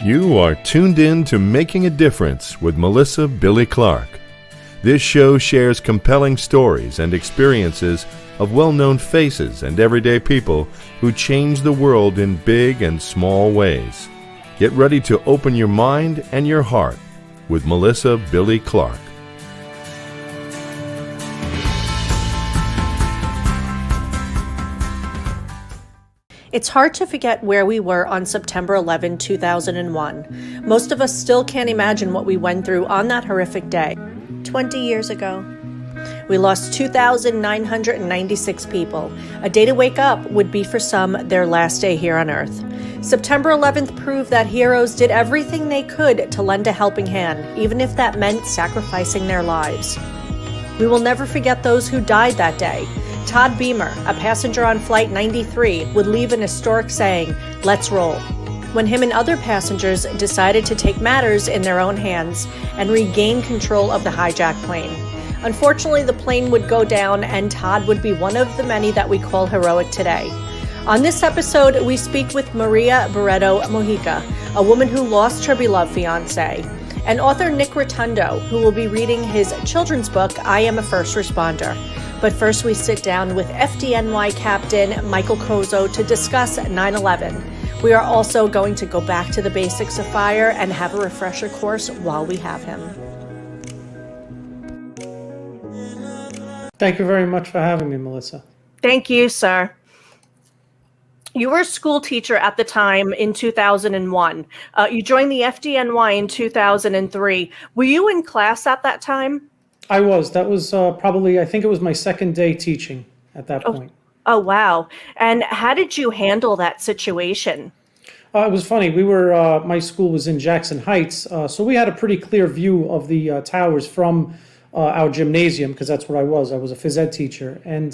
You are tuned in to Making a Difference with Melissa Billie Clark. This show shares compelling stories and experiences of well-known faces and everyday people who change the world in big and small ways. Get ready to open your mind and your heart with Melissa Billie Clark. It's hard to forget where we were on September 11, 2001. Most of us still can't imagine what we went through on that horrific day. 20 years ago. We lost 2,996 people. A day to wake up would be for some their last day here on Earth. September 11th proved that heroes did everything they could to lend a helping hand, even if that meant sacrificing their lives. We will never forget those who died that day. Todd Beamer, a passenger on Flight 93, would leave an historic saying, "Let's roll," when him and other passengers decided to take matters in their own hands and regain control of the hijacked plane. Unfortunately, the plane would go down and Todd would be one of the many that we call heroic today. On this episode, we speak with Maria Barreto Mojica, a woman who lost her beloved fiancé, and author Nick Rotundo, who will be reading his children's book, I Am a First Responder. But first, we sit down with FDNY Captain Michael Kozo to discuss 9/11. We are also going to go back to the basics of fire and have a refresher course while we have him. Thank you very much for having me, Melissa. Thank you, sir. You were a school teacher at the time in 2001. You joined the FDNY in 2003. Were you in class at that time? I was. That was probably, I think it was my second day teaching at that point. Oh, wow. And how did you handle that situation? It was funny. My school was in Jackson Heights, so we had a pretty clear view of the towers from our gymnasium, because that's where I was. I was a phys ed teacher. And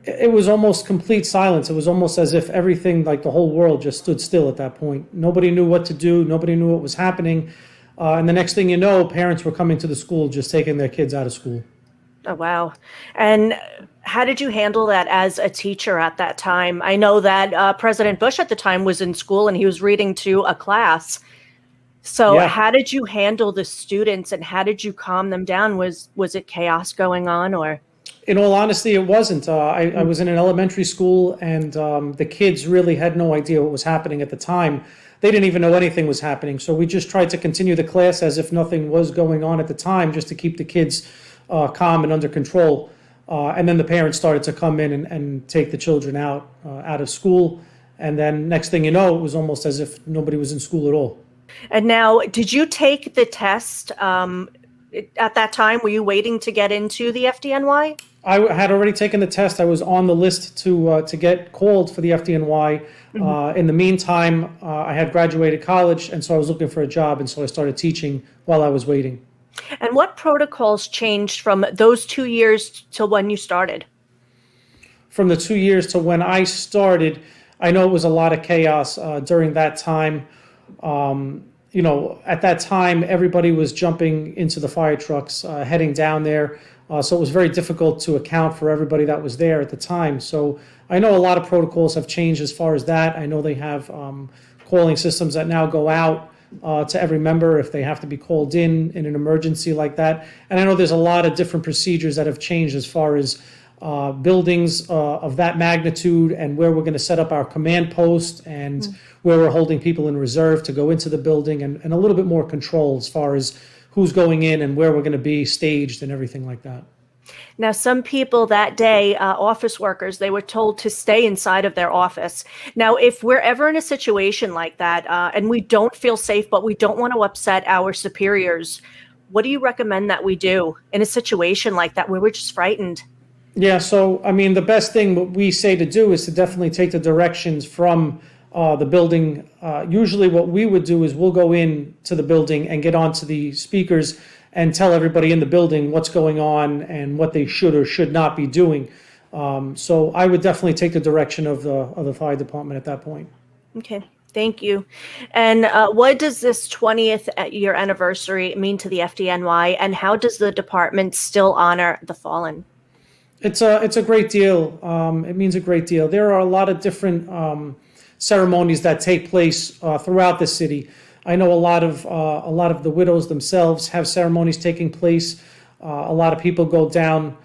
it was almost complete silence. It was almost as if everything, like the whole world, just stood still at that point. Nobody knew what to do. Nobody knew what was happening. And the next thing you know, parents were coming to the school, just taking their kids out of school. Oh, wow. And how did you handle that as a teacher at that time? I know that President Bush at the time was in school and he was reading to a class. So Yeah. How did you handle the students and how did you calm them down? Was it chaos going on or? In all honesty, it wasn't. I was in an elementary school, and the kids really had no idea what was happening at the time. They didn't even know anything was happening. So we just tried to continue the class as if nothing was going on at the time, just to keep the kids calm and under control. And then the parents started to come in and take the children out of school. And then next thing you know, it was almost as if nobody was in school at all. And now, did you take the test at that time? Were you waiting to get into the FDNY? I had already taken the test. I was on the list to get called for the FDNY. In the meantime, I had graduated college, and so I was looking for a job, and so I started teaching while I was waiting. And what protocols changed from those 2 years to when you started? From the 2 years to when I started, I know it was a lot of chaos during that time. At that time, everybody was jumping into the fire trucks, heading down there. So it was very difficult to account for everybody that was there at the time. So I know a lot of protocols have changed as far as that. I know they have calling systems that now go out to every member if they have to be called in an emergency like that. And I know there's a lot of different procedures that have changed as far as buildings of that magnitude and where we're going to set up our command post and where we're holding people in reserve to go into the building, and a little bit more control as far as who's going in and where we're going to be staged and everything like that. Now, some people that day, office workers, they were told to stay inside of their office. Now, if we're ever in a situation like that and we don't feel safe, but we don't want to upset our superiors, what do you recommend that we do in a situation like that where we're just frightened? Yeah, so, I mean, the best thing what we say to do is to definitely take the directions from the building. Usually what we would do is we'll go in to the building and get onto the speakers and tell everybody in the building what's going on and what they should or should not be doing. So I would definitely take the direction of the fire department at that point. Okay, thank you. And what does this 20th year anniversary mean to the FDNY, and how does the department still honor the fallen? It's a great deal. It means a great deal. There are a lot of different ceremonies that take place throughout the city. I know a lot of the widows themselves have ceremonies taking place. A lot of people go down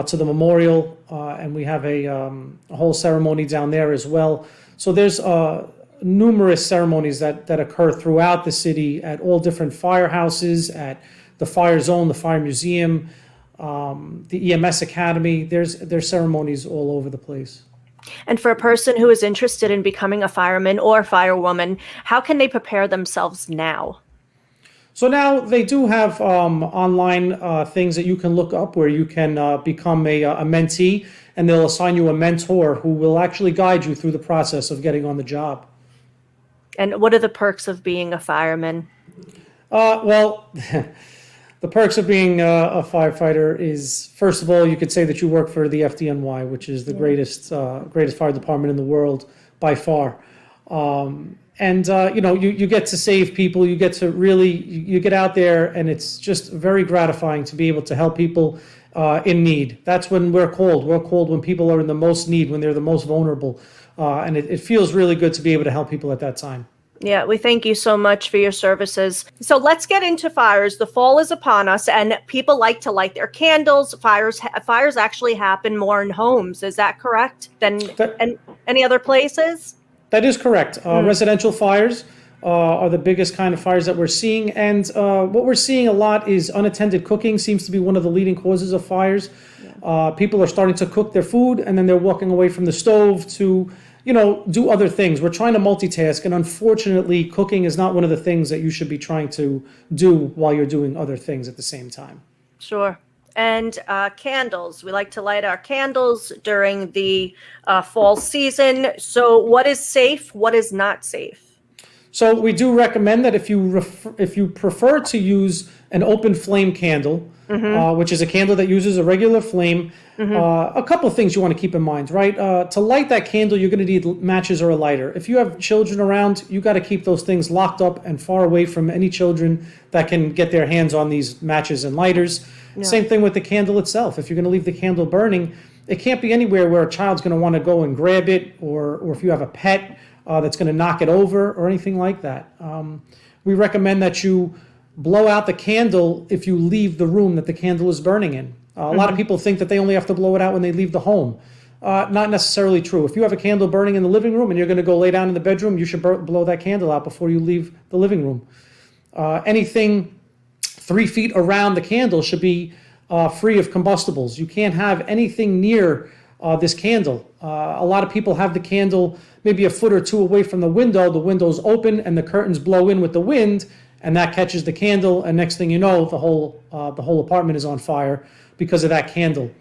to the memorial, and we have a whole ceremony down there as well. So there's numerous ceremonies that occur throughout the city at all different firehouses, at the fire zone, the fire museum, the EMS academy. There's ceremonies all over the place. And for a person who is interested in becoming a fireman or firewoman, how can they prepare themselves now? So now they do have online things that you can look up where you can become a mentee, and they'll assign you a mentor who will actually guide you through the process of getting on the job. And what are the perks of being a fireman? Well, the perks of being a firefighter is, first of all, you could say that you work for the FDNY, which is the greatest fire department in the world by far. You get to save people. You get to you get out there, and it's just very gratifying to be able to help people in need. That's when we're called. We're called when people are in the most need, when they're the most vulnerable. And it feels really good to be able to help people at that time. Yeah, we thank you so much for your services. So let's get into fires. The fall is upon us, and people like to light their candles. Fires actually happen more in homes. Is that correct than any other places? That is correct. Residential fires are the biggest kind of fires that we're seeing. And what we're seeing a lot is unattended cooking seems to be one of the leading causes of fires. People are starting to cook their food, and then they're walking away from the stove to do other things. We're trying to multitask, and unfortunately, cooking is not one of the things that you should be trying to do while you're doing other things at the same time. Sure. And candles. We like to light our candles during the fall season. So what is safe? What is not safe? So we do recommend that if you prefer to use an open flame candle, which is a candle that uses a regular flame, a couple of things you want to keep in mind, right? To light that candle, you're going to need matches or a lighter. If you have children around, you got to keep those things locked up and far away from any children that can get their hands on these matches and lighters. Yeah. Same thing with the candle itself. If you're going to leave the candle burning, it can't be anywhere where a child's going to want to go and grab it, or if you have a pet that's going to knock it over or anything like that. We recommend that you blow out the candle if you leave the room that the candle is burning in. A lot of people think that they only have to blow it out when they leave the home. Not necessarily true. If you have a candle burning in the living room and you're going to go lay down in the bedroom, you should blow that candle out before you leave the living room. Anything 3 feet around the candle should be free of combustibles. You can't have anything near this candle. A lot of people have the candle maybe a foot or two away from the window. The window's open and the curtains blow in with the wind, and that catches the candle, and next thing you know, the whole apartment is on fire because of that candle.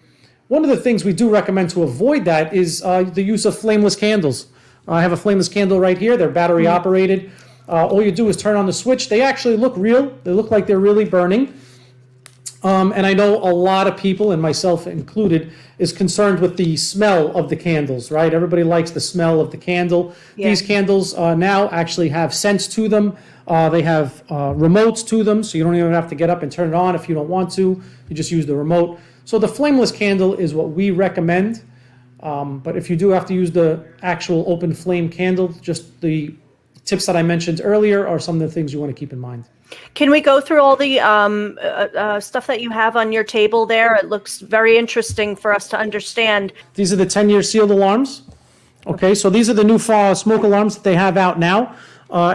One of the things we do recommend to avoid that is the use of flameless candles. I have a flameless candle right here. They're battery operated. All you do is turn on the switch. They actually look real. They look like they're really burning. And I know a lot of people, and myself included, is concerned with the smell of the candles, right? Everybody likes the smell of the candle. Yeah. These candles now actually have scents to them. They have remotes to them, so you don't even have to get up and turn it on if you don't want to. You just use the remote. So the flameless candle is what we recommend. But if you do have to use the actual open flame candle, just the tips that I mentioned earlier are some of the things you want to keep in mind. Can we go through all the stuff that you have on your table there? It looks very interesting for us to understand. These are the 10-year sealed alarms. Okay, so these are the new smoke alarms that they have out now.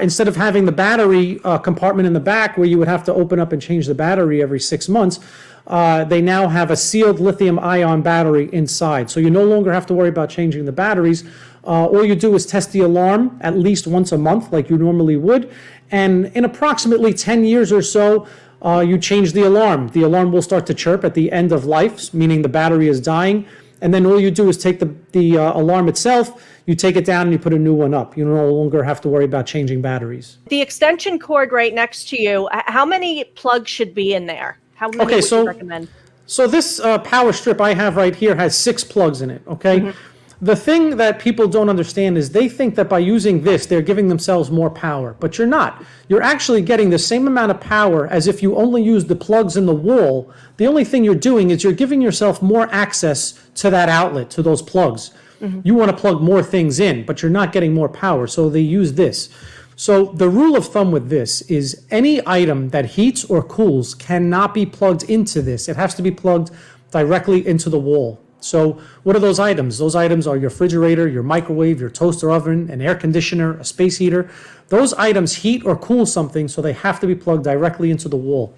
Instead of having the battery compartment in the back where you would have to open up and change the battery every 6 months, they now have a sealed lithium-ion battery inside. So you no longer have to worry about changing the batteries. All you do is test the alarm at least once a month like you normally would. And in approximately 10 years or so, you change the alarm. The alarm will start to chirp at the end of life, meaning the battery is dying. And then all you do is take the alarm itself, you take it down and you put a new one up. You no longer have to worry about changing batteries. The extension cord right next to you, how many plugs should be in there? How many would you recommend? So this power strip I have right here has 6 plugs in it, okay? Mm-hmm. The thing that people don't understand is they think that by using this, they're giving themselves more power, but you're not. You're actually getting the same amount of power as if you only use the plugs in the wall. The only thing you're doing is you're giving yourself more access to that outlet, to those plugs. You want to plug more things in, but you're not getting more power, so they use this. So the rule of thumb with this is any item that heats or cools cannot be plugged into this. It has to be plugged directly into the wall. So what are those items? Those items are your refrigerator, your microwave, your toaster oven, an air conditioner, a space heater. Those items heat or cool something, so they have to be plugged directly into the wall.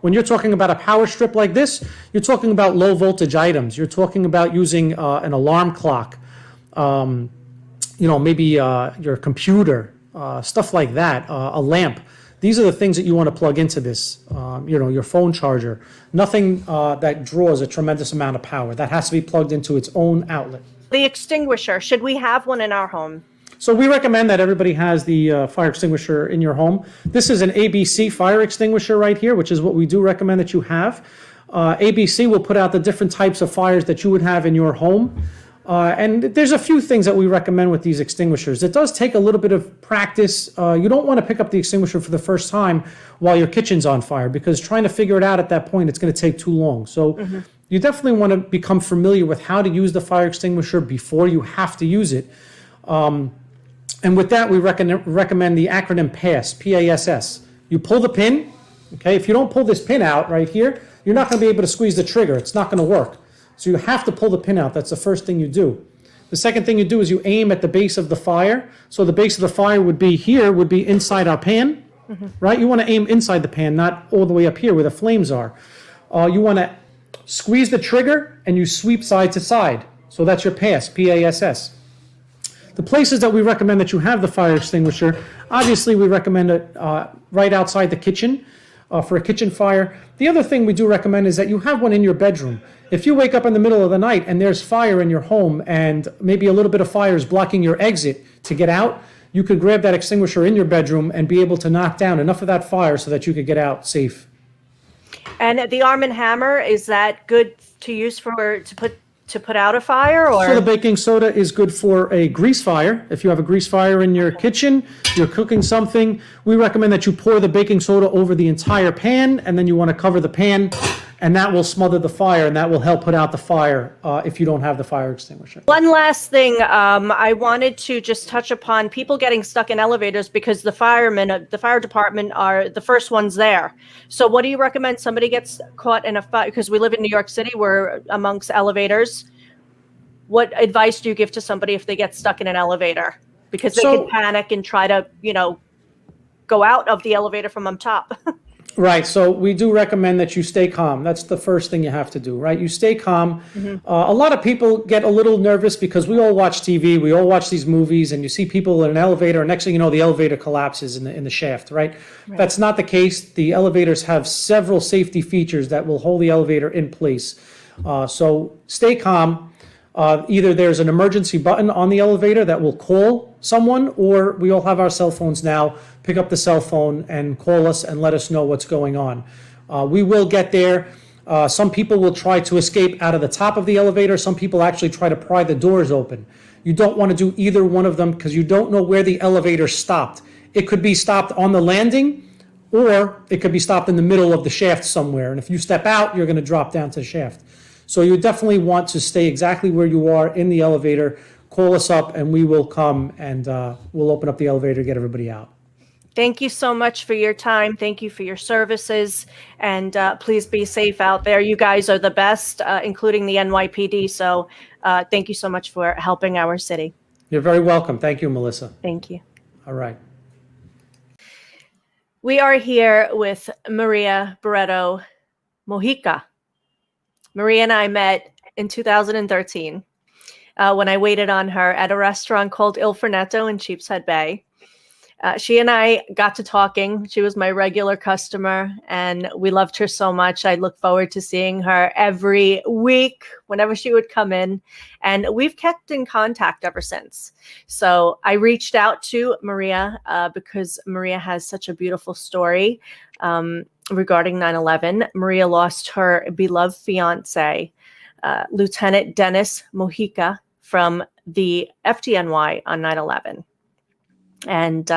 When you're talking about a power strip like this, you're talking about low voltage items. You're talking about using an alarm clock, maybe your computer, stuff like that, a lamp. These are the things that you want to plug into this, your phone charger. Nothing that draws a tremendous amount of power. That has to be plugged into its own outlet. The extinguisher, should we have one in our home? So we recommend that everybody has the fire extinguisher in your home. This is an ABC fire extinguisher right here, which is what we do recommend that you have. ABC will put out the different types of fires that you would have in your home. And there's a few things that we recommend with these extinguishers. It does take a little bit of practice. You don't want to pick up the extinguisher for the first time while your kitchen's on fire, because trying to figure it out at that point, it's going to take too long. So you definitely want to become familiar with how to use the fire extinguisher before you have to use it. And with that, we recommend the acronym PASS, P-A-S-S. You pull the pin, okay? If you don't pull this pin out right here, you're not going to be able to squeeze the trigger. It's not going to work. So you have to pull the pin out. That's the first thing you do. The second thing you do is you aim at the base of the fire. So the base of the fire would be here, would be inside our pan, right? You want to aim inside the pan, not all the way up here where the flames are. You want to squeeze the trigger and you sweep side to side. So that's your PASS, P-A-S-S. The places that we recommend that you have the fire extinguisher, obviously we recommend it right outside the kitchen for a kitchen fire. The other thing we do recommend is that you have one in your bedroom. If you wake up in the middle of the night and there's fire in your home and maybe a little bit of fire is blocking your exit to get out, you could grab that extinguisher in your bedroom and be able to knock down enough of that fire so that you could get out safe. And the Arm & Hammer, is that good to use to put out a fire? Or So the baking soda is good for a grease fire. If you have a grease fire in your kitchen, you're cooking something, we recommend that you pour the baking soda over the entire pan, and then you want to cover the pan, and that will smother the fire, and that will help put out the fire if you don't have the fire extinguisher. One last thing, I wanted to just touch upon people getting stuck in elevators because the firemen, the fire department are the first ones there. So what do you recommend? Somebody gets caught in a fire, because we live in New York City, we're amongst elevators. What advice do you give to somebody if they get stuck in an elevator? Because they can panic and try to, go out of the elevator from on top. Right. So we do recommend that you stay calm. That's the first thing you have to do, right? You stay calm. A lot of people get a little nervous because we all watch TV, we all watch these movies, and you see people in an elevator, and next thing you know, the elevator collapses in the shaft, right? That's not the case. The elevators have several safety features that will hold the elevator in place. So stay calm. Either there's an emergency button on the elevator that will call someone, or we all have our cell phones now. Pick up the cell phone and call us and let us know what's going on. We will get there. Some people will try to escape out of the top of the elevator. Some people actually try to pry the doors open. You don't want to do either one of them because you don't know where the elevator stopped. It could be stopped on the landing, or it could be stopped in the middle of the shaft somewhere. And if you step out, you're going to drop down to the shaft. So you definitely want to stay exactly where you are in the elevator. Call us up and we will come and we'll open up the elevator to get everybody out. Thank you so much for your time. Thank you for your services. And please be safe out there. You guys are the best, including the NYPD. So thank you so much for helping our city. You're very welcome. Thank you, Melissa. Thank you. All right. We are here with Maria Barreto Mojica. Maria and I met in 2013 when I waited on her at a restaurant called Il Fornetto in Sheepshead Bay. She and I got to talking. She was my regular customer, and we loved her so much. I look forward to seeing her every week whenever she would come in, and we've kept in contact ever since. So I reached out to Maria because Maria has such a beautiful story regarding 9/11. Maria lost her beloved fiance, Lieutenant Dennis Mojica, from the FDNY on 9/11. And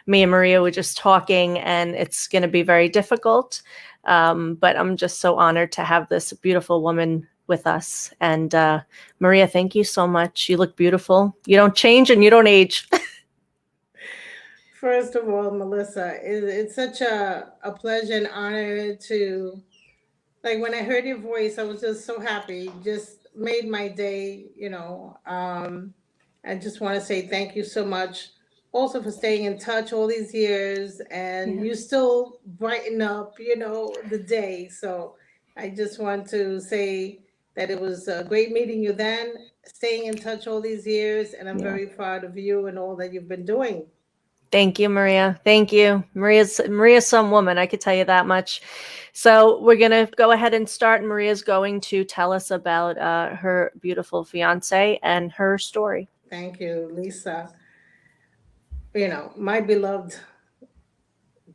me and Maria were just talking, and it's going to be very difficult. But I'm just so honored to have this beautiful woman with us. And Maria, thank you so much. You look beautiful. You don't change and you don't age. First of all, Melissa, it's such a pleasure and honor to, like, when I heard your voice, I was just so happy. Just made my day. I just want to say thank you so much also for staying in touch all these years, and Yeah. you still brighten up, the day. So I just want to say that it was great meeting you then, staying in touch all these years, and I'm Yeah. very proud of you and all that you've been doing. Thank you, Maria. Thank you. Maria's some woman, I could tell you that much. So we're gonna go ahead and start. Maria's going to tell us about her beautiful fiance and her story. Thank you, Lisa. My beloved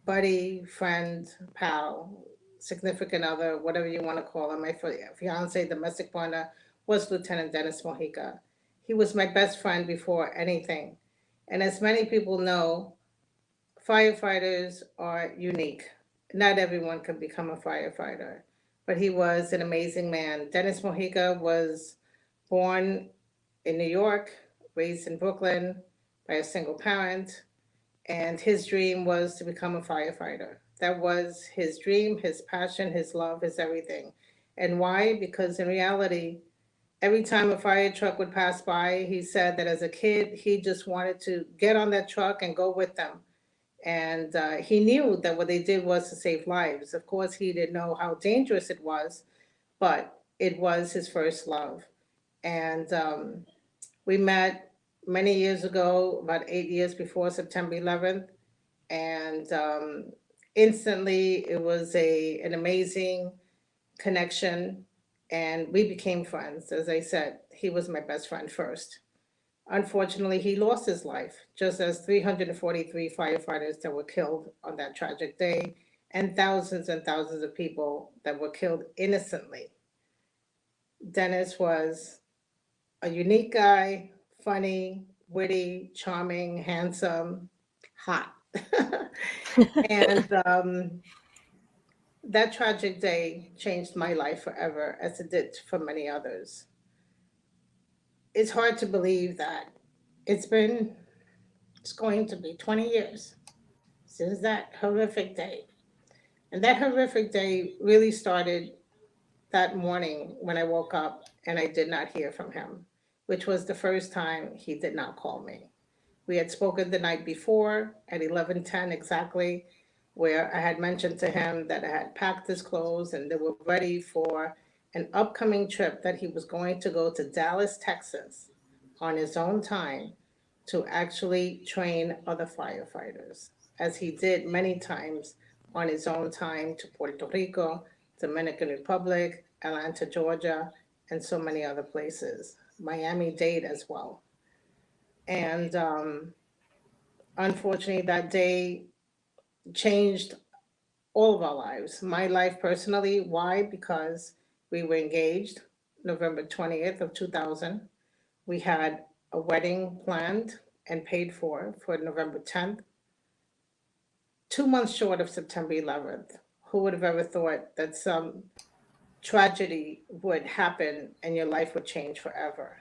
buddy, friend, pal, significant other, whatever you want to call him, my fiance, domestic partner, was Lieutenant Dennis Mojica. He was my best friend before anything. And as many people know, firefighters are unique. Not everyone can become a firefighter, but he was an amazing man. Dennis Mojica was born in New York, raised in Brooklyn by a single parent, and his dream was to become a firefighter. That was his dream, his passion, his love, his everything. And why? Because in reality, every time a fire truck would pass by, he said that as a kid, he just wanted to get on that truck and go with them. And he knew that what they did was to save lives. Of course, he didn't know how dangerous it was, but it was his first love. And we met many years ago, about 8 years before September 11th, and instantly it was an amazing connection, and we became friends. As I said, he was my best friend first. Unfortunately, he lost his life, just as 343 firefighters that were killed on that tragic day, and thousands of people that were killed innocently. Dennis was a unique guy, funny, witty, charming, handsome, hot. And that tragic day changed my life forever, as it did for many others. It's hard to believe that it's been, it's going to be 20 years since that horrific day. And that horrific day really started that morning when I woke up and I did not hear from him, which was the first time he did not call me. We had spoken the night before at 11:10 exactly, where I had mentioned to him that I had packed his clothes and they were ready for an upcoming trip that he was going to go to Dallas, Texas on his own time to actually train other firefighters, as he did many times on his own time to Puerto Rico, Dominican Republic, Atlanta, Georgia, and so many other places, Miami Dade as well. And unfortunately, that day changed all of our lives. My life personally, why? Because we were engaged November 20th of 2000. We had a wedding planned and paid for November 10th, 2 months short of September 11th. Who would have ever thought that some tragedy would happen and your life would change forever?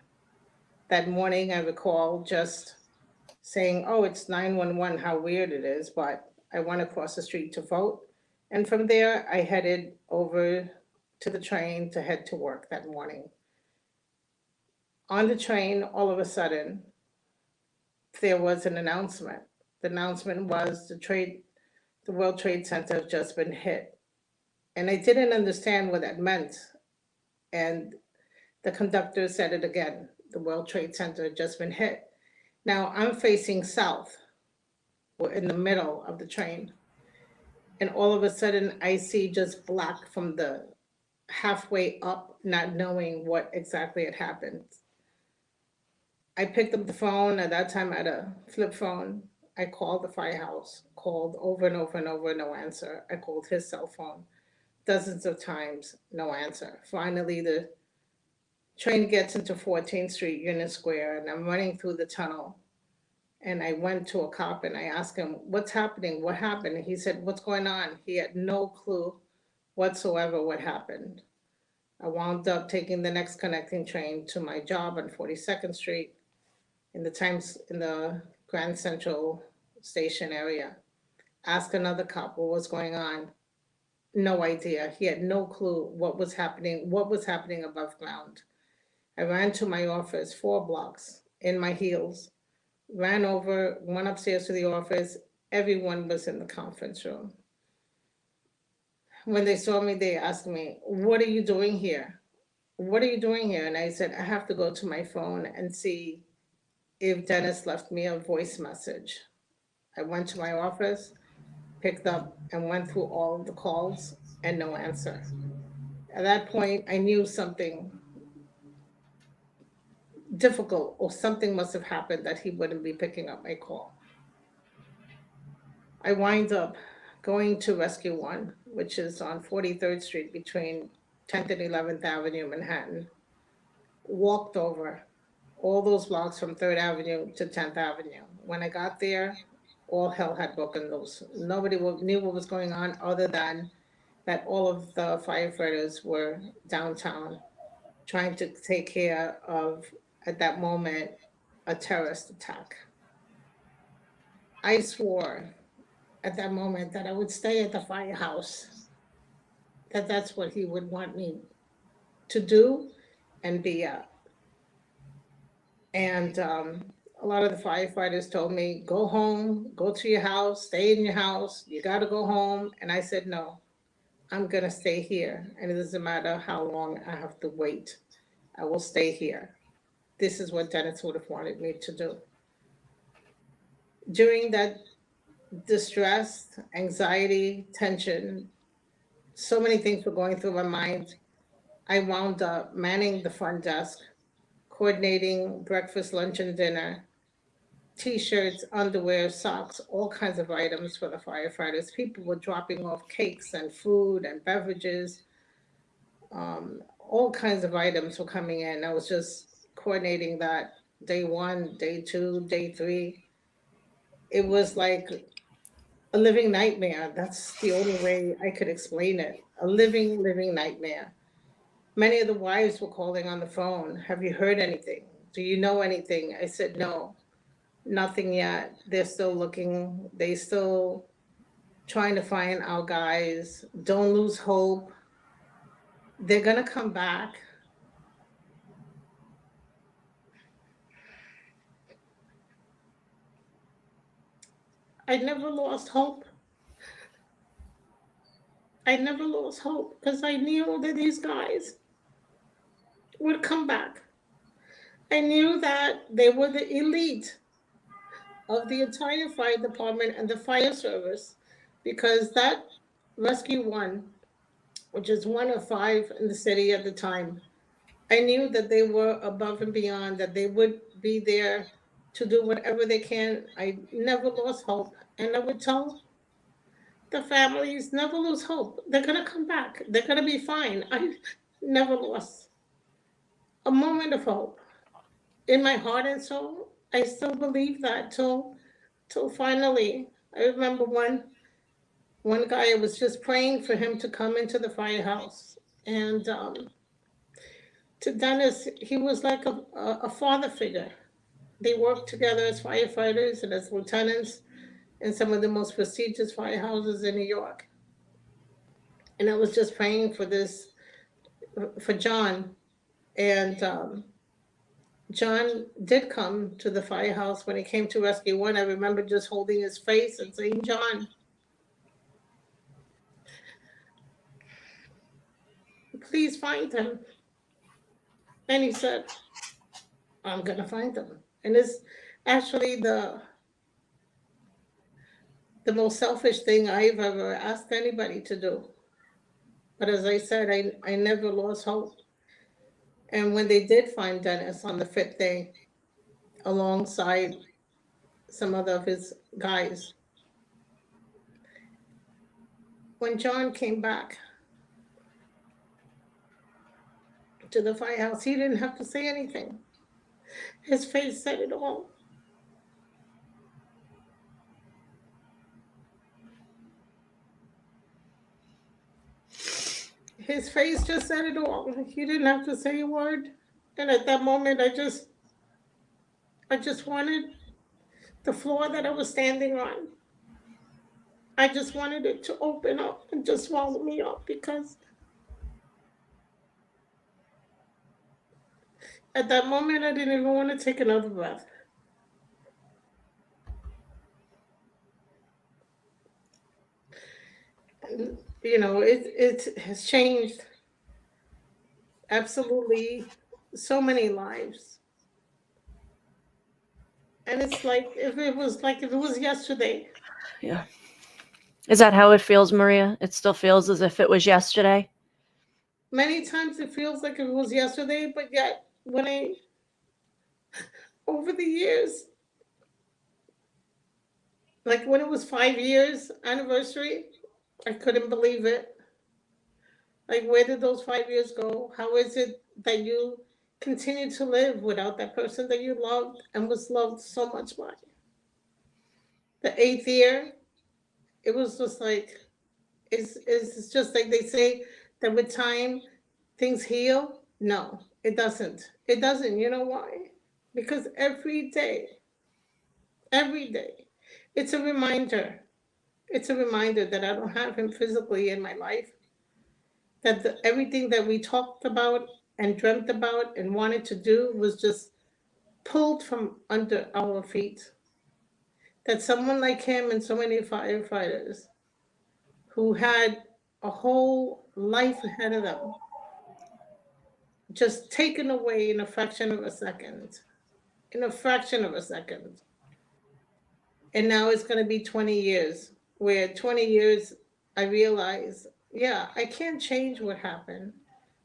That morning, I recall just saying, "Oh, it's 911, how weird it is," but I went across the street to vote. And from there, I headed over to the train to head to work that morning. On the train, all of a sudden, there was an announcement. The announcement was the World Trade Center had just been hit. And I didn't understand what that meant. And the conductor said it again. The World Trade Center had just been hit. Now I'm facing south. We're in the middle of the train. And all of a sudden, I see just black from the halfway up, not knowing what exactly had happened. I picked up the phone. At that time, I had a flip phone. I called the firehouse, called over and over and over, no answer. I called his cell phone dozens of times, no answer. Finally, the train gets into 14th Street, Union Square, and I'm running through the tunnel. And I went to a cop and I asked him, "What's happening? What happened?" And he said, "What's going on?" He had no clue whatsoever what happened. I wound up taking the next connecting train to my job on 42nd Street in the Grand Central Station area. Asked another cop what was going on. No idea. He had no clue what was happening above ground. I ran to my office 4 blocks in my heels, ran over, went upstairs to the office. Everyone was in the conference room. When they saw me, they asked me, "What are you doing here? What are you doing here?" And I said, "I have to go to my phone and see if Dennis left me a voice message." I went to my office, picked up, and went through all the calls and no answer. At that point, I knew something difficult or something must have happened that he wouldn't be picking up my call. I wind up going to Rescue One, which is on 43rd Street between 10th and 11th Avenue, Manhattan. Walked over all those blocks from 3rd Avenue to 10th Avenue. When I got there, all hell had broken loose. Nobody knew what was going on other than that all of the firefighters were downtown trying to take care of, at that moment, a terrorist attack. I swore at that moment that I would stay at the firehouse, that that's what he would want me to do and be at. And a lot of the firefighters told me, "Go home, go to your house, stay in your house, you got to go home." And I said, "No, I'm going to stay here. And it doesn't matter how long I have to wait, I will stay here. This is what Dennis would have wanted me to do." During that distress, anxiety, tension, so many things were going through my mind. I wound up manning the front desk, coordinating breakfast, lunch, and dinner, t-shirts, underwear, socks, all kinds of items for the firefighters. People were dropping off cakes and food and beverages. All kinds of items were coming in. I was just coordinating that day one, day two, day three. It was like a living nightmare. That's the only way I could explain it. A living nightmare. Many of the wives were calling on the phone. "Have you heard anything? Do you know anything?" I said, "No, nothing yet. They're still looking. They still trying to find our guys. Don't lose hope. They're gonna come back." I never lost hope. I never lost hope because I knew that these guys would come back. I knew that they were the elite of the entire fire department and the fire service, because that Rescue One, which is one of 5 in the city at the time, I knew that they were above and beyond, that they would be there to do whatever they can. I never lost hope. And I would tell the families, never lose hope. They're going to come back. They're going to be fine. I never lost a moment of hope. In my heart and soul, I still believe that till finally. I remember one guy, I was just praying for him to come into the firehouse. And to Dennis, he was like a father figure. They worked together as firefighters and as lieutenants in some of the most prestigious firehouses in New York. And I was just praying for this, for John. And John did come to the firehouse. When he came to Rescue One, I remember just holding his face and saying, "John, please find him." And he said, "I'm going to find him." And it's actually the most selfish thing I've ever asked anybody to do. But as I said, I never lost hope. And when they did find Dennis on the 5th day, alongside some other of his guys, when John came back to the firehouse, he didn't have to say anything. His face said it all. his face just said it all. He didn't have to say a word. And at that moment, I just wanted the floor that I was standing on. I just wanted it to open up and just swallow me up, because at that moment, I didn't even want to take another breath. And, it has changed absolutely so many lives. And it's like if it was yesterday. Yeah. Is that how it feels, Maria? It still feels as if it was yesterday? Many times it feels like it was yesterday, but yet over the years, like when it was 5 years anniversary, I couldn't believe it. Like, where did those 5 years go? How is it that you continue to live without that person that you loved and was loved so much by? The eighth year, it was just like, it's just like they say that with time things heal. No, it doesn't. It doesn't. You know why? Because every day, it's a reminder. It's a reminder that I don't have him physically in my life, that everything that we talked about and dreamt about and wanted to do was just pulled from under our feet. That someone like him and so many firefighters who had a whole life ahead of them just taken away in a fraction of a second. In a fraction of a second. And now it's going to be 20 years, where 20 years I realize, yeah, I can't change what happened.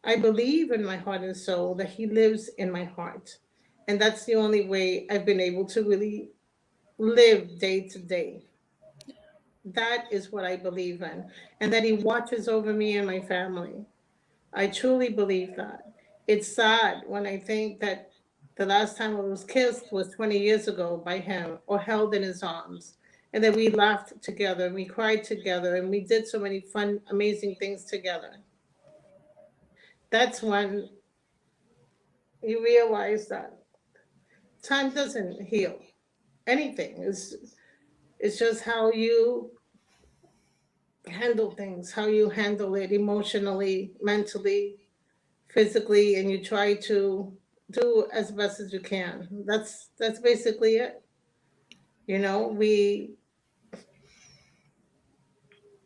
I believe in my heart and soul that he lives in my heart. And that's the only way I've been able to really live day to day. That is what I believe in. And that he watches over me and my family. I truly believe that. It's sad when I think that the last time I was kissed was 20 years ago by him, or held in his arms. And then we laughed together and we cried together and we did so many fun, amazing things together. That's when you realize that time doesn't heal anything. It's just how you handle things, how you handle it emotionally, mentally, physically, and you try to do as best as you can. That's basically it.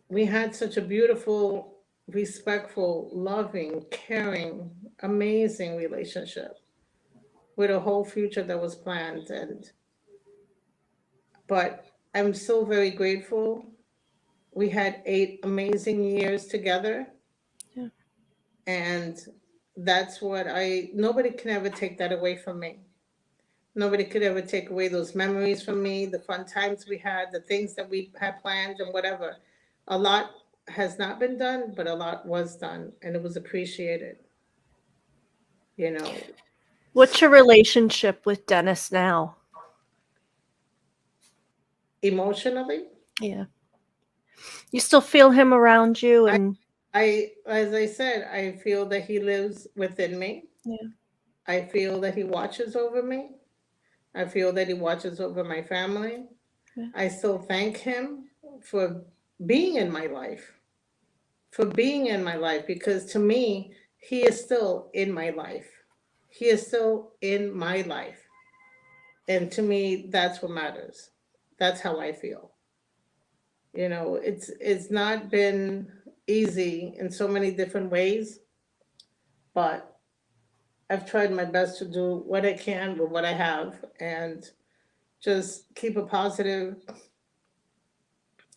We had such a beautiful, respectful, loving, caring, amazing relationship with a whole future that was planned. But I'm so very grateful. We had 8 amazing years together, Yeah. and that's what nobody can ever take that away from me. Nobody could ever take away those memories from me, the fun times we had, the things that we had planned, and whatever. A lot has not been done, but a lot was done, and it was appreciated. You know, What's your relationship with Dennis now? emotionally, Yeah. You still feel him around you I, and as I said, I feel that he lives within me. yeah. I feel that he watches over me. I feel that he watches over my family. Yeah. I still thank him for being in my life, because to me, he is still in my life. He is still in my life. And to me, that's what matters. That's how I feel. It's not been easy in so many different ways, but I've tried my best to do what I can with what I have, and just keep a positive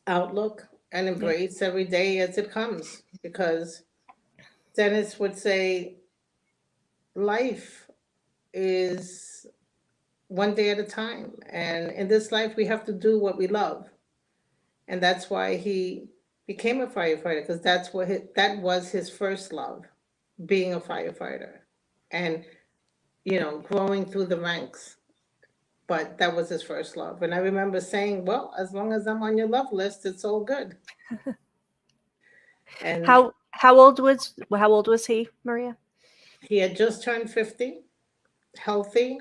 outlook and Yeah. embrace every day as it comes, because Dennis would say life is one day at a time, and in this life we have to do what we love. And that's why he became a firefighter, because that was his first love, being a firefighter, and growing through the ranks. But that was his first love, and I remember saying, well, as long as I'm on your love list, it's all good. And How How old was he, Maria? He had just turned 50, healthy,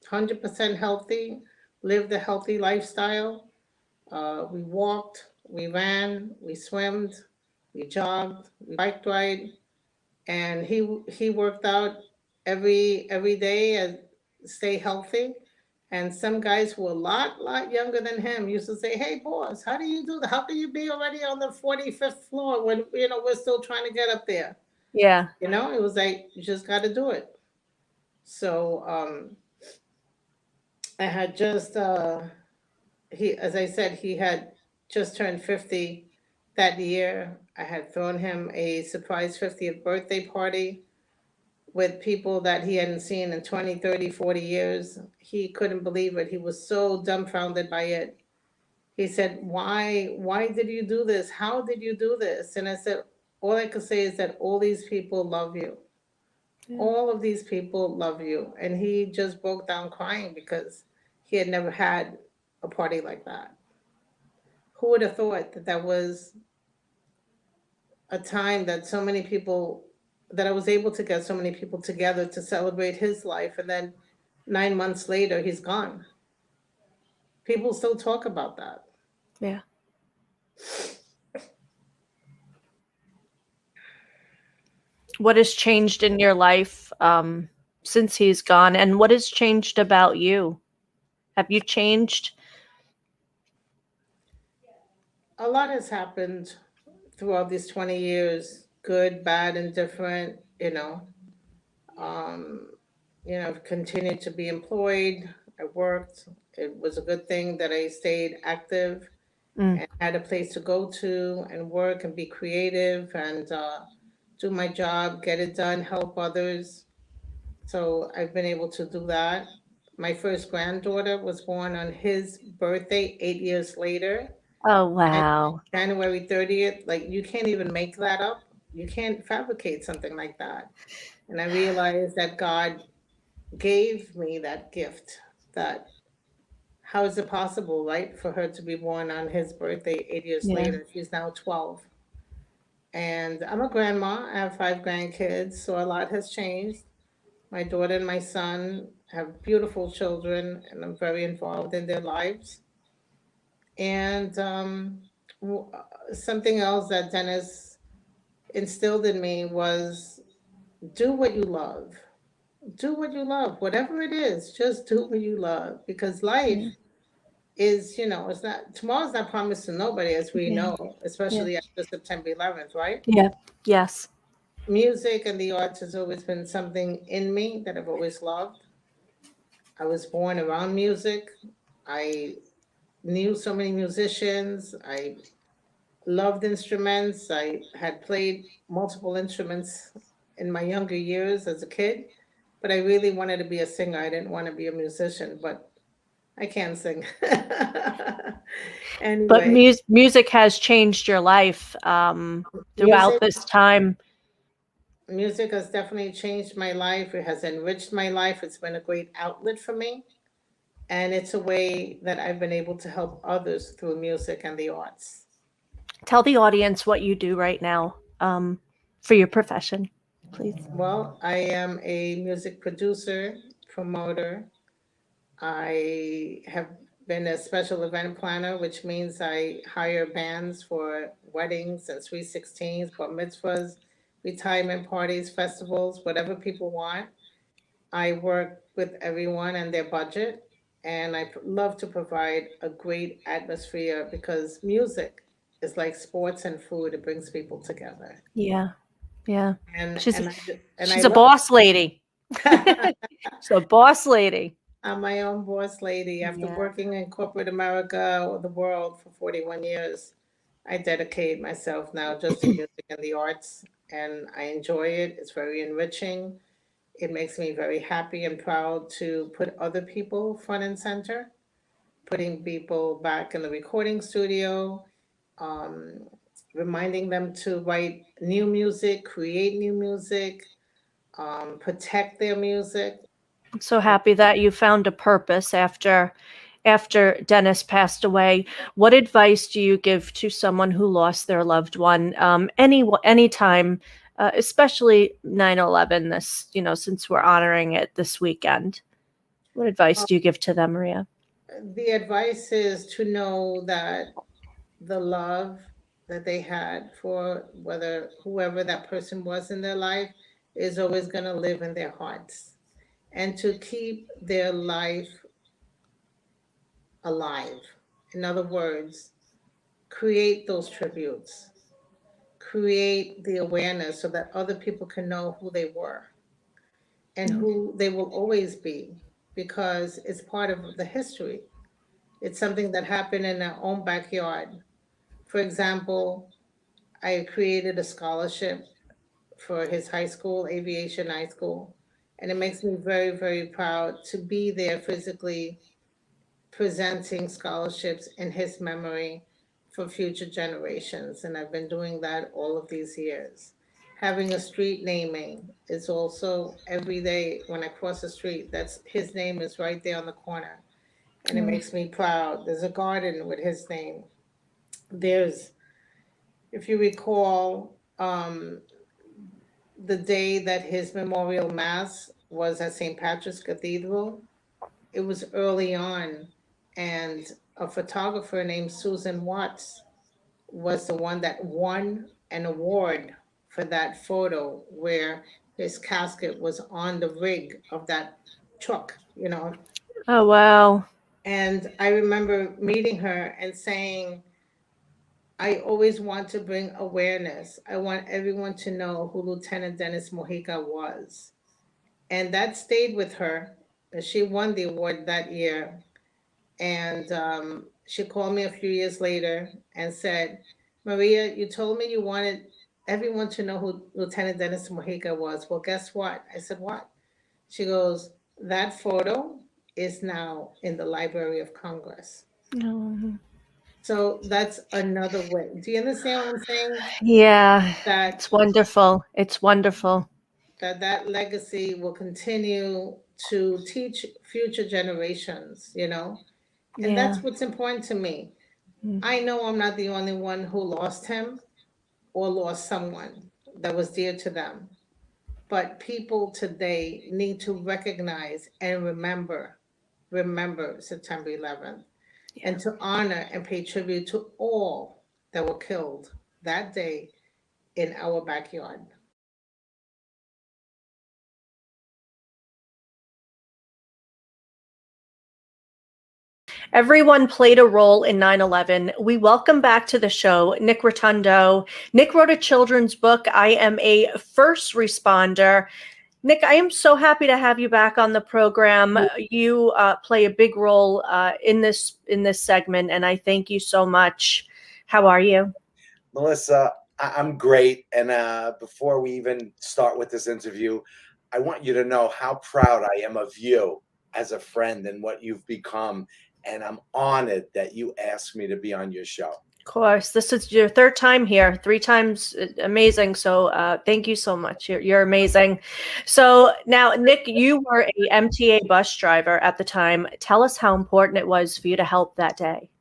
100% healthy, lived a healthy lifestyle. We walked, we ran, we swam, we jogged, we bike ride, and he worked out every day and stay healthy. And some guys who were a lot younger than him used to say, "Hey, boss, how do you do that? How can you be already on the 45th floor when we're still trying to get up there?" Yeah. It was like you just got to do it. So I had just he, as I said, he had just turned 50 that year. I had thrown him a surprise 50th birthday party with people that he hadn't seen in 20, 30, 40 years. He couldn't believe it. He was so dumbfounded by it. He said, why did you do this? How did you do this? And I said, all I could say is that all these people love you. All of these people love you. And he just broke down crying because he had never had a party like that. Who would have thought that that was a time that so many people, that I was able to get so many people together to celebrate his life, and then 9 months later he's gone. People still talk about that. Yeah. What has changed in your life since he's gone, and what has changed about you? Have you changed? A lot has happened throughout these 20 years, good, bad, and different. um, I've continued to be employed. I worked. It was a good thing that I stayed active Mm. and had a place to go to and work and be creative and do my job, get it done, help others. So I've been able to do that. My first granddaughter was born on his birthday 8 years later, Oh, and wow. January 30th. Like, you can't even make that up. You can't fabricate something like that. And I realized that God gave me that gift. That how is it possible, right, for her to be born on his birthday 8 years Yeah. later? She's now 12. And I'm a grandma. I have 5 grandkids, so a lot has changed. My daughter and my son have beautiful children, and I'm very involved in their lives. And something else that Dennis instilled in me was do what you love. Do what you love, whatever it is, just do what you love, because Yeah. life is, it's not, tomorrow's not promised to nobody, as we Yeah. know, Yeah. especially after September 11th, right? Yeah. Yes. Music and the arts has always been something in me that I've always loved. I was born around music. I knew so many musicians. I loved instruments. I had played multiple instruments in my younger years as a kid, but I really wanted to be a singer. I didn't want to be a musician, but I can sing. But Anyway, music has changed your life throughout music this time. music has definitely changed my life. It has enriched my life. It's been a great outlet for me, and it's a way that I've been able to help others through music and the arts. Tell the audience what you do right now for your profession, please. Well, I am a music producer, promoter. I have been a special event planner, which means I hire bands for weddings and sweet 16s, bar mitzvahs, retirement parties, festivals, whatever people want. I work with everyone and their budget, and I love to provide a great atmosphere because music is like sports and food. It brings people together, Yeah. Yeah. and She's and I she's a love boss lady. it. She's a boss lady. I'm my own boss lady. After Yeah. working in corporate America or the world for 41 years, I dedicate myself now just to music and the arts, and I enjoy it. It's very enriching. It makes me very happy and proud to put other people front and center, putting people back in the recording studio, um, reminding them to write new music, create new music, protect their music. I'm so happy that you found a purpose after after Dennis passed away. What advice do you give to someone who lost their loved one anytime, especially 9/11? This, since we're honoring it this weekend, what advice do you give to them, Maria? The advice is to know that the love that they had for whoever that person was in their life is always going to live in their hearts, and to keep their life alive. In other words, create those tributes, create the awareness so that other people can know who they were and who they will always be, because it's part of the history. It's something that happened in our own backyard. For example, I created a scholarship for his high school, Aviation High School, and it makes me very, very proud to be there physically presenting scholarships in his memory for future generations. And I've been doing that all of these years. Having a street naming is also every day when I cross the street, that's his name is right there on the corner. And it makes me proud. There's a garden with his name. There's, if you recall, the day that his memorial mass was at St. Patrick's Cathedral, it was early on, and a photographer named Susan Watts was the one that won an award for that photo where his casket was on the rig of that truck. Oh, wow. And I remember meeting her and saying, I always want to bring awareness. I want everyone to know who Lieutenant Dennis Mojica was. And that stayed with her. She won the award that year. And she called me a few years later and said, Maria, you told me you wanted everyone to know who Lieutenant Dennis Mojica was. Well, guess what? I said, what? She goes, that photo is now in the Library of Congress. Oh. So that's another way. Do you understand what I'm saying? Yeah, That it's wonderful. It's wonderful. that legacy will continue to teach future generations. And Yeah. that's what's important to me. I know I'm not the only one who lost him or lost someone that was dear to them. But people today need to recognize and remember September 11th, and to honor and pay tribute to all that were killed that day in our backyard. Everyone played a role in 9/11. We welcome back to the show Nick Rotundo. Nick wrote a children's book, I Am a First Responder. Nick, I am so happy to have you back on the program. You play a big role in this segment, and I thank you so much. How are you? Melissa, I'm great. And before we even start with this interview, I want you to know how proud I am of you as a friend and what you've become. And I'm honored that you asked me to be on your show. Of course. This is your third time here, 3 times amazing. So thank you so much. You're amazing. So now, Nick, you were a MTA bus driver at the time. Tell us how important it was for you to help that day.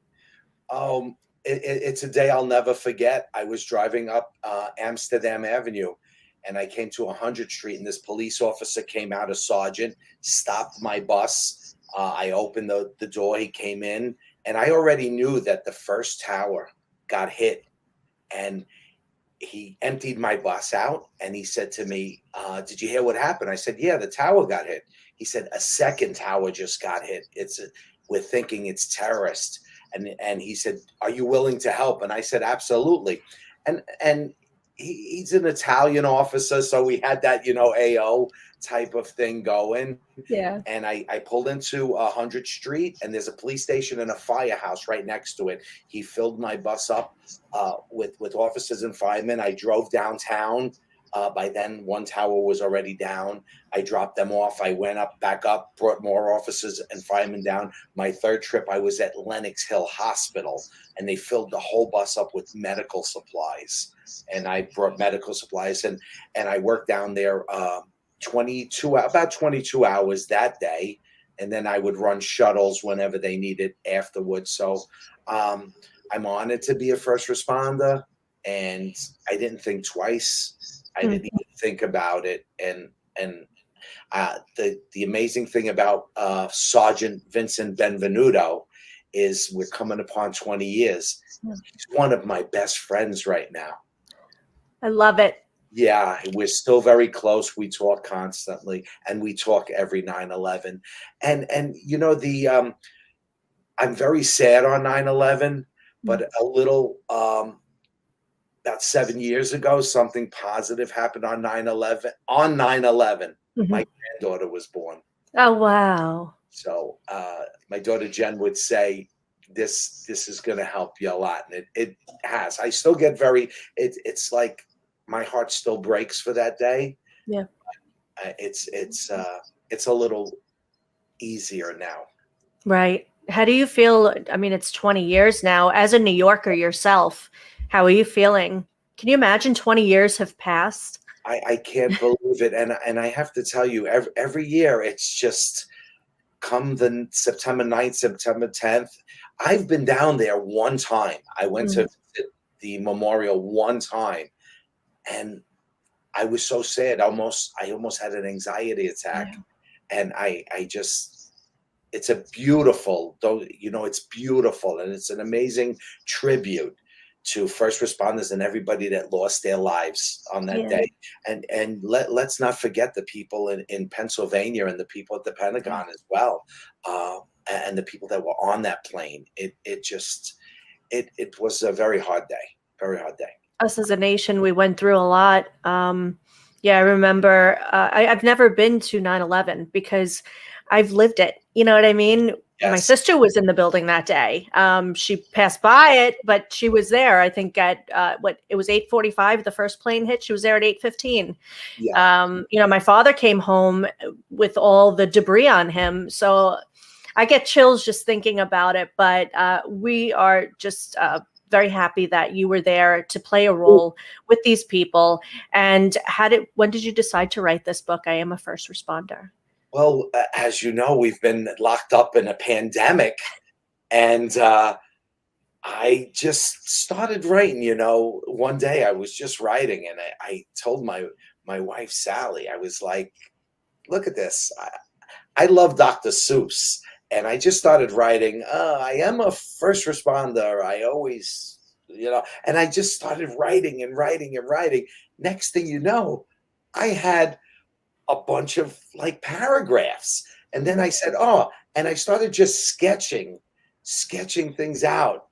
It's a day I'll never forget. I was driving up Amsterdam Avenue, and I came to 100th Street, and this police officer came out, a sergeant, stopped my bus. I opened the door. He came in, and I already knew that the first tower got hit, and he emptied my bus out, and he said to me, did you hear what happened? I said, yeah, the tower got hit. He said, a second tower just got hit. We're thinking it's terrorists. And he said, are you willing to help? And I said, absolutely. And he's an Italian officer, so we had that, AO type of thing going. Yeah. And I pulled into 100th Street, and there's a police station and a firehouse right next to it. He filled my bus up with officers and firemen. I drove downtown. By then, one tower was already down. I dropped them off. I went back up, brought more officers and firemen down. My third trip, I was at Lenox Hill Hospital, and they filled the whole bus up with medical supplies. And I brought medical supplies, and I worked down there about 22 hours that day. and then I would run shuttles whenever they needed afterwards. So I'm honored to be a first responder, and I didn't think twice. I didn't even think about it. And the amazing thing about Sergeant Vincent Benvenuto is we're coming upon 20 years. He's one of my best friends right now. I love it. Yeah, we're still very close. We talk constantly, and we talk every 9/11. And you know, I'm very sad on 9/11, but a little about 7 years ago, something positive happened on 9/11. On 9/11, my granddaughter was born. Oh, wow. So my daughter Jen would say, "This is going to help you a lot," and it has. I still get it's like my heart still breaks for that day. Yeah. It's a little easier now. Right. How do you feel? I mean, it's 20 years now. As a New Yorker yourself, how are you feeling? Can you imagine 20 years have passed? I can't believe it, and I have to tell you, every year it's just come the September 9th, September 10th. I've been down there one time. I went to visit the memorial one time, and I was so sad. I almost had an anxiety attack. And I just, it's a beautiful, though, you know, it's beautiful, and it's an amazing tribute to first responders and everybody that lost their lives on that day. And let's not forget the people in Pennsylvania and the people at the Pentagon as well, and the people that were on that plane. It was a very hard day, very hard day. Us as a nation, we went through a lot. Yeah, I remember I've never been to 9/11 because I've lived it. You know what I mean? Yes. My sister was in the building that day. She passed by it, but she was there. I think at it was 8:45. The first plane hit. She was there at 8:15. Yeah. You know, my father came home with all the debris on him, so I get chills just thinking about it. But we are just very happy that you were there to play a role with these people. And when did you decide to write this book, I Am a First Responder? Well, as you know, we've been locked up in a pandemic, and I just started writing. You know, one day I was just writing, and I told my wife Sally, I was like, "Look at this! I love Dr. Seuss," and I just started writing. I am a first responder. I always, you know, and I just started writing and writing and writing. Next thing you know, I had a bunch of like paragraphs, and then I said, and I started just sketching things out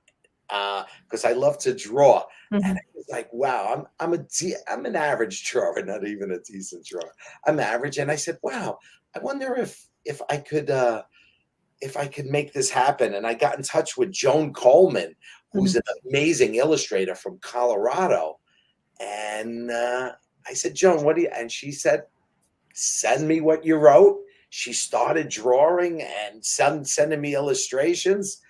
because I love to draw. And I was like, wow, I'm an average drawer, not even a decent drawer. I'm average, and I said, wow, I wonder if I could make this happen. And I got in touch with Joan Coleman, who's an amazing illustrator from Colorado, and I said, Joan, what do you? And she said, send me what you wrote. She started drawing and sending me illustrations,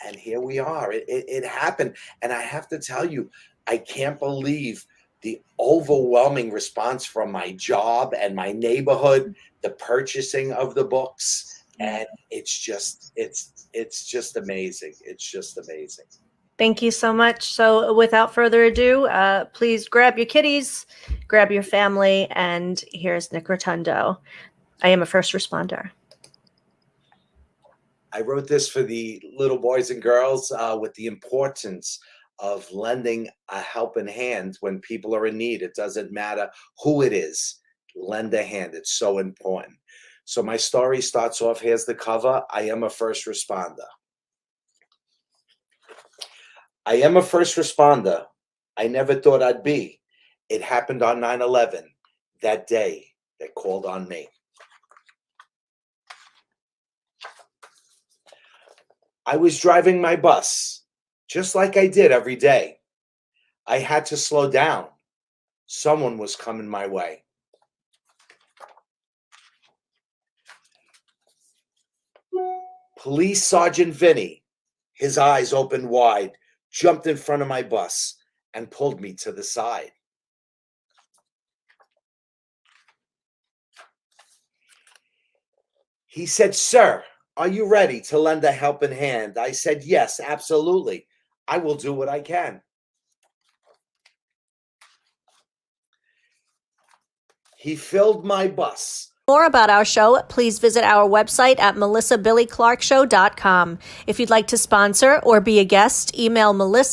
and here we are. It happened, and I have to tell you, I can't believe the overwhelming response from my job and my neighborhood, the purchasing of the books, and it's just amazing. It's just amazing. Thank you so much. So without further ado, please grab your kitties, grab your family, and here's Nick Rotundo. I Am a First Responder. I wrote this for the little boys and girls with the importance of lending a helping hand when people are in need. It doesn't matter who it is. Lend a hand. It's so important. So my story starts off, here's the cover. I am a first responder. I am a first responder. I never thought I'd be. It happened on 9/11, that day that called on me. I was driving my bus, just like I did every day. I had to slow down. Someone was coming my way. Police Sergeant Vinny, his eyes opened wide, jumped in front of my bus and pulled me to the side. He said, "Sir, are you ready to lend a helping hand?" I said, "Yes, absolutely. I will do what I can." He filled my bus. More about our show, please visit our website at melissabillieclarkshow.com. If you'd like to sponsor or be a guest, email Melissa